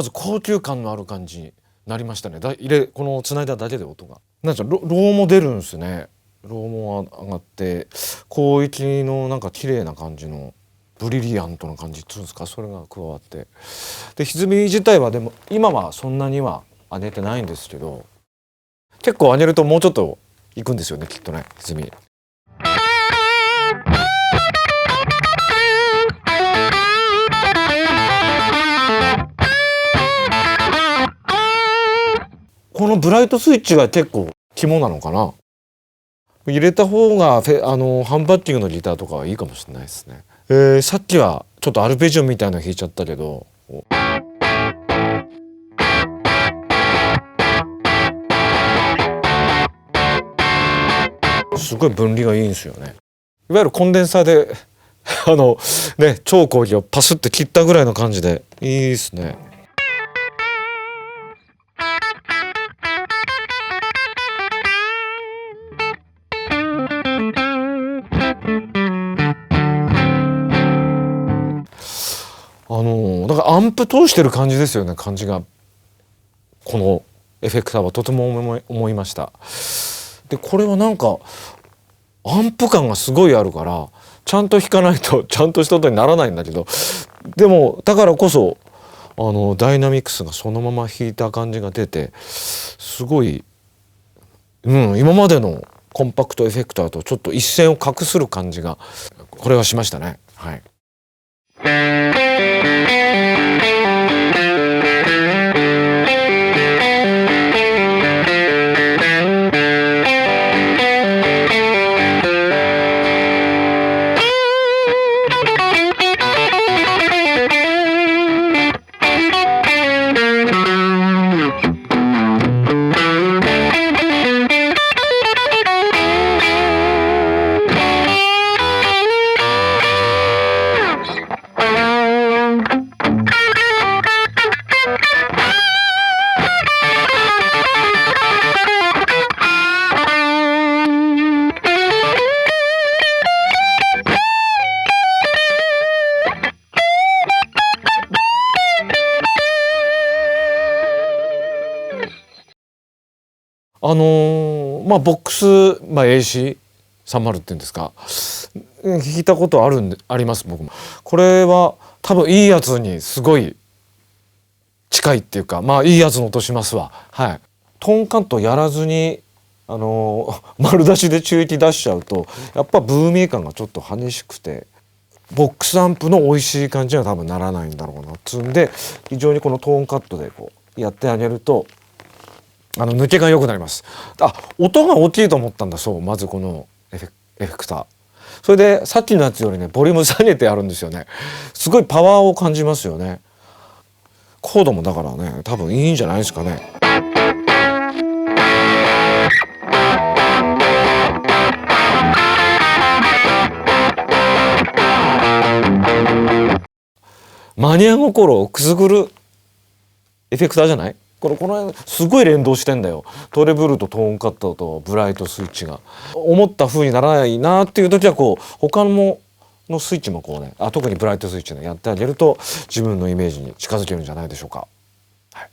まず高級感のある感じになりましたね。このつないだだけで音がなんかローも出るんですね。ローも上がって広域のなんか綺麗な感じのブリリアントな感じっていうんですか、それが加わって、で歪み自体はでも今はそんなには上げてないんですけど、結構上げるともうちょっといくんですよね、きっとね、歪み。このブライトスイッチが結構肝なのかな。入れた方がハンバッティングのギターとかはいいかもしれないですね。さっきはちょっとアルペジオみたいなの弾いちゃったけど、すごい分離がいいんですよね。いわゆるコンデンサーで超高音をパスって切ったぐらいの感じでいいですね。だからアンプ通してる感じですよね、感じが。このエフェクターはとても思いました。でこれはなんかアンプ感がすごいあるからちゃんと弾かないとちゃんとした音にならないんだけど、でもだからこそダイナミックスがそのまま弾いた感じが出て、すごい、今までのコンパクトエフェクターとちょっと一線を画する感じがこれはしましたね。はい。ボックス、AC30 っていうんですか、聞いたことあります僕も。これは多分いいやつにすごい近いっていうか、いいやつの音しますわ。はい。トーンカットやらずに丸出しで中域出しちゃうとやっぱブーミー感がちょっと激しくて、ボックスアンプの美味しい感じには多分ならないんだろうなっつんで、非常にこのトーンカットでこうやってあげると抜けが良くなります。音が大きいと思ったんだ。そう、まずこのエフェクター、それでさっきのやつよりねボリューム下げてあるんですよね。すごいパワーを感じますよね。コードもだからね多分いいんじゃないですかね。マニア心をくすぐるエフェクターじゃない？この辺すごい連動してんだよ。トレブルとトーンカットとブライトスイッチが思った風にならないなっていう時はこう他のスイッチもこうね、特にブライトスイッチねやってあげると自分のイメージに近づけるんじゃないでしょうか。はい。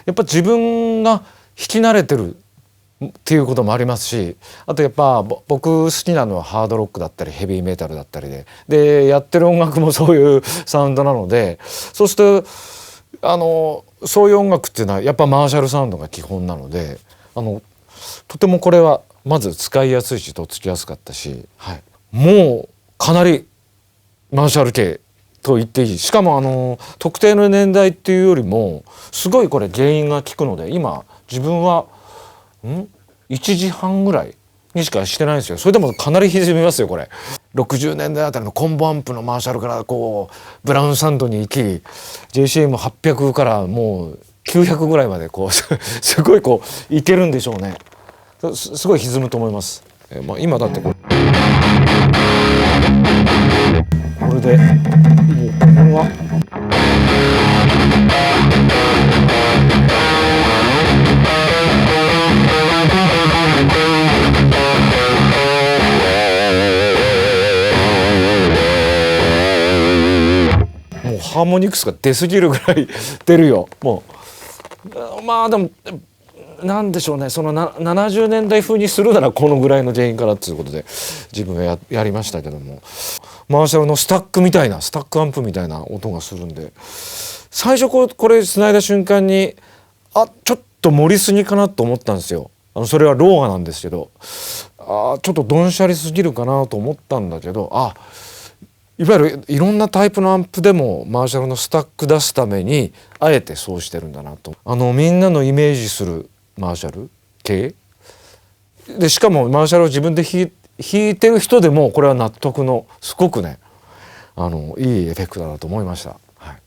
やっぱ自分が弾き慣れてるっていうこともありますし、あとやっぱ僕好きなのはハードロックだったりヘビーメタルだったりでやってる音楽もそういうサウンドなので、そうするとそういう音楽っていうのはやっぱマーシャルサウンドが基本なので、とてもこれはまず使いやすいしとっつきやすかったし、はい、もうかなりマーシャル系と言っていい。しかも特定の年代っていうよりもすごいこれ原因が効くので、今自分は1時半ぐらいにしかしてないんですよ。それでもかなり歪みますよこれ。60年代あたりのコンボアンプのマーシャルからこうブラウンサンドに行き JCM800 からもう900ぐらいまでこうすごいこういけるんでしょうね。すごい歪むと思います。今だってこれでもうこれはもうハーモニクスが出過ぎるぐらい出るよ。もうまあでもなんでしょうね、その70年代風にするならこのぐらいの原因からっていうことで自分はやりましたけども、マーシャルのスタックみたいなスタックアンプみたいな音がするんで、最初これ繋いだ瞬間にちょっと盛りすぎかなと思ったんですよ。それはローガなんですけど、ちょっとどんしゃりすぎるかなと思ったんだけど、いわゆるいろんなタイプのアンプでもマーシャルのスタック出すためにあえてそうしてるんだなと。みんなのイメージするマーシャル系で、しかもマーシャルを自分で弾いてる人でもこれは納得のすごくねいいエフェクトだなと思いました。はい。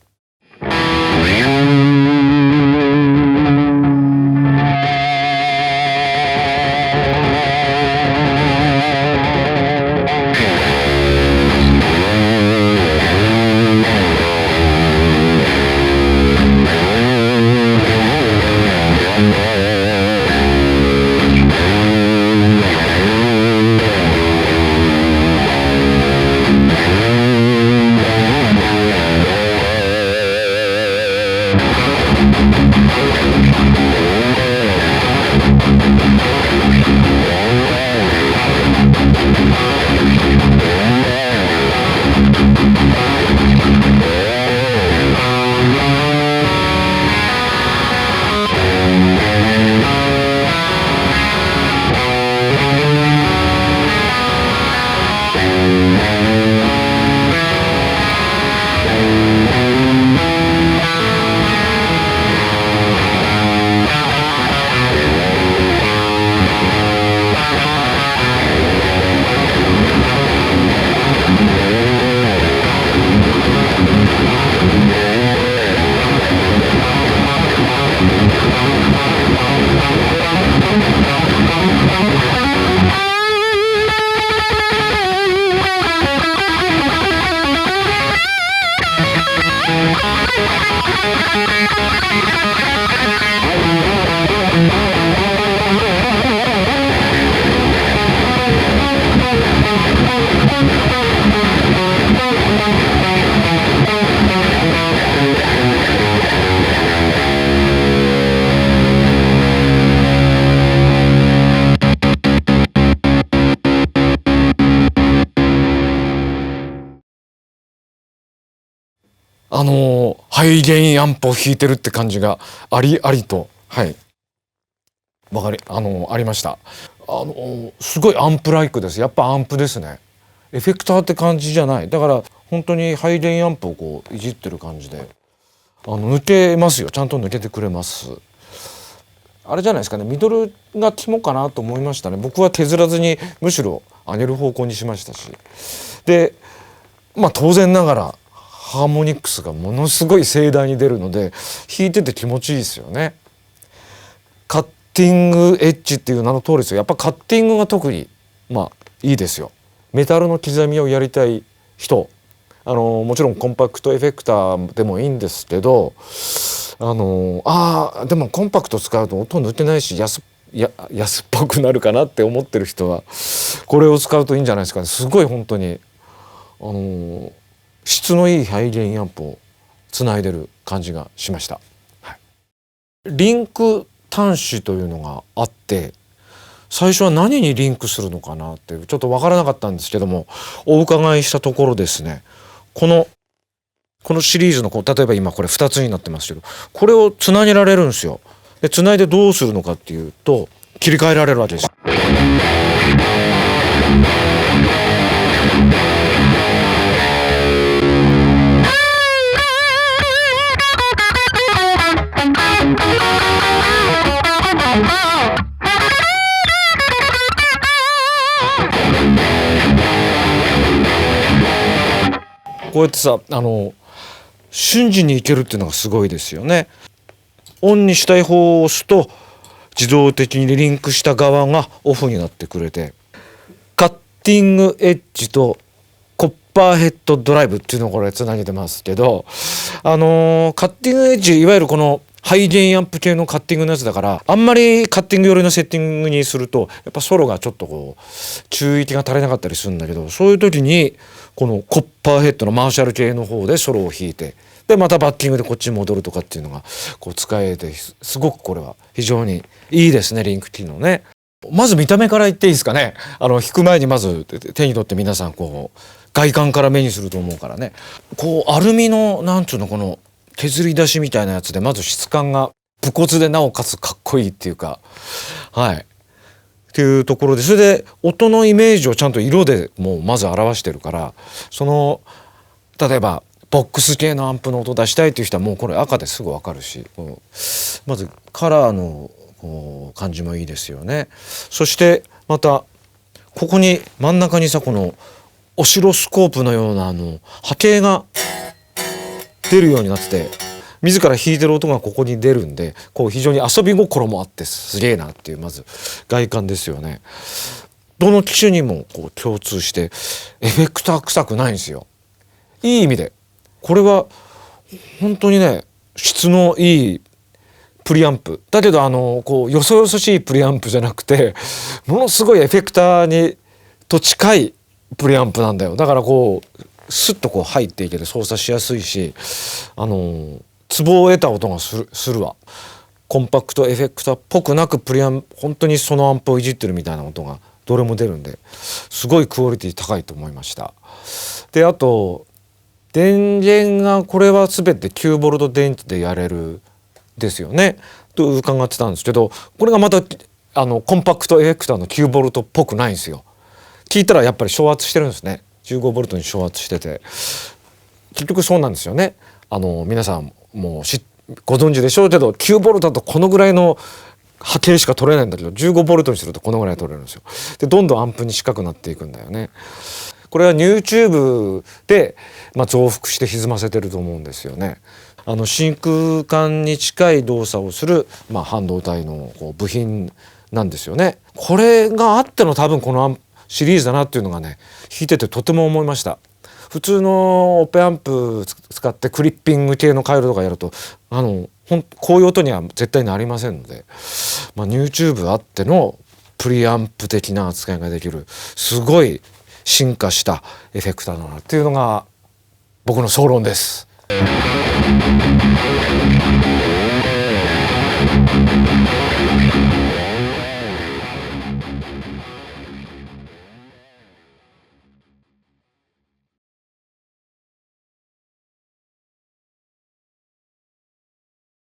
ハイゲインアンプを弾いてるって感じがありと、はい、ありました。すごいアンプライクです。やっぱアンプですね。エフェクターって感じじゃない。だから本当にハイゲインアンプをこういじってる感じで抜けますよ。ちゃんと抜けてくれます。あれじゃないですかね、ミドルが肝かなと思いましたね。僕は削らずにむしろ上げる方向にしましたし、で当然ながらハーモニクスがものすごい盛大に出るので弾いてて気持ちいいですよね。カッティングエッジっていう名の通りですよ。やっぱカッティングが特にいいですよ。メタルの刻みをやりたい人、もちろんコンパクトエフェクターでもいいんですけど、でもコンパクト使うと音抜けないし安っぽくなるかなって思ってる人はこれを使うといいんじゃないですかね。すごい本当に質のいいハイゲインアンプをつないでる感じがしました。リンク端子というのがあって、最初は何にリンクするのかなってちょっと分からなかったんですけども、お伺いしたところですね、このシリーズの例えば今これ2つになってますけど、これをつなげられるんですよ。でつないでどうするのかっていうと、切り替えられるわけです。こうやってさ、瞬時にいけるっていうのがすごいですよね。オンにしたい方を押すと自動的にリンクした側がオフになってくれて、カッティングエッジとコッパーヘッドドライブっていうのをこれつなげてますけど、カッティングエッジ、いわゆるこのハイゲインアンプ系のカッティングのやつだから、あんまりカッティング寄りのセッティングにするとやっぱソロがちょっとこう中域が足りなかったりするんだけど、そういう時にこのコッパーヘッドのマーシャル系の方でソロを弾いて、でまたバッキングでこっちに戻るとかっていうのがこう使えて、すごくこれは非常にいいですね、リンク機能ね。まず見た目から言っていいですかね。弾く前にまず手に取って皆さんこう外観から目にすると思うからね、こうアルミのなんつうの、この削り出しみたいなやつでまず質感が武骨でなおかつかっこいいっていうか、はいっていうところで、それで音のイメージをちゃんと色でもうまず表してるから、その例えばボックス系のアンプの音出したいという人はもうこれ赤ですぐ分かるし、まずカラーのこう感じもいいですよね。そしてまたここに真ん中にさ、このオシロスコープのような波形が出るようになってて、自ら弾いてる音がここに出るんで、こう非常に遊び心もあってすげえなっていう、まず外観ですよね。どの機種にもこう共通してエフェクター臭くないんですよ、いい意味で。これは本当にね、質のいいプリアンプだけど、こうよそよそしいプリアンプじゃなくて、ものすごいエフェクターにと近いプリアンプなんだよ。だからこうスッとこう入っていけて操作しやすいし、ツボを得た音がするわ。コンパクトエフェクターっぽくなく、プリアンプ本当にそのアンプをいじってるみたいな音がどれも出るんで、すごいクオリティ高いと思いました。であと電源がこれは全て9ボルト電池でやれるですよねと伺ってたんですけど、これがまたコンパクトエフェクターの9ボルトっぽくないんですよ。聞いたらやっぱり昇圧してるんですね。15ボルトに昇圧してて、結局そうなんですよね。皆さんもご存知でしょうけど、9ボルトだとこのぐらいの波形しか取れないんだけど、15ボルトにするとこのぐらい取れるんですよ。でどんどんアンプに近くなっていくんだよね。これは YouTube で、増幅して歪ませてると思うんですよね。真空管に近い動作をする、半導体のこう部品なんですよね。これがあっての多分このシリーズだなっていうのがね、弾いててとても思いました。普通のオペアンプ使ってクリッピング系の回路とかやるとこういう音には絶対なりませんので、YouTube あってのプリアンプ的な扱いができるすごい進化したエフェクターだなっていうのが僕の総論です。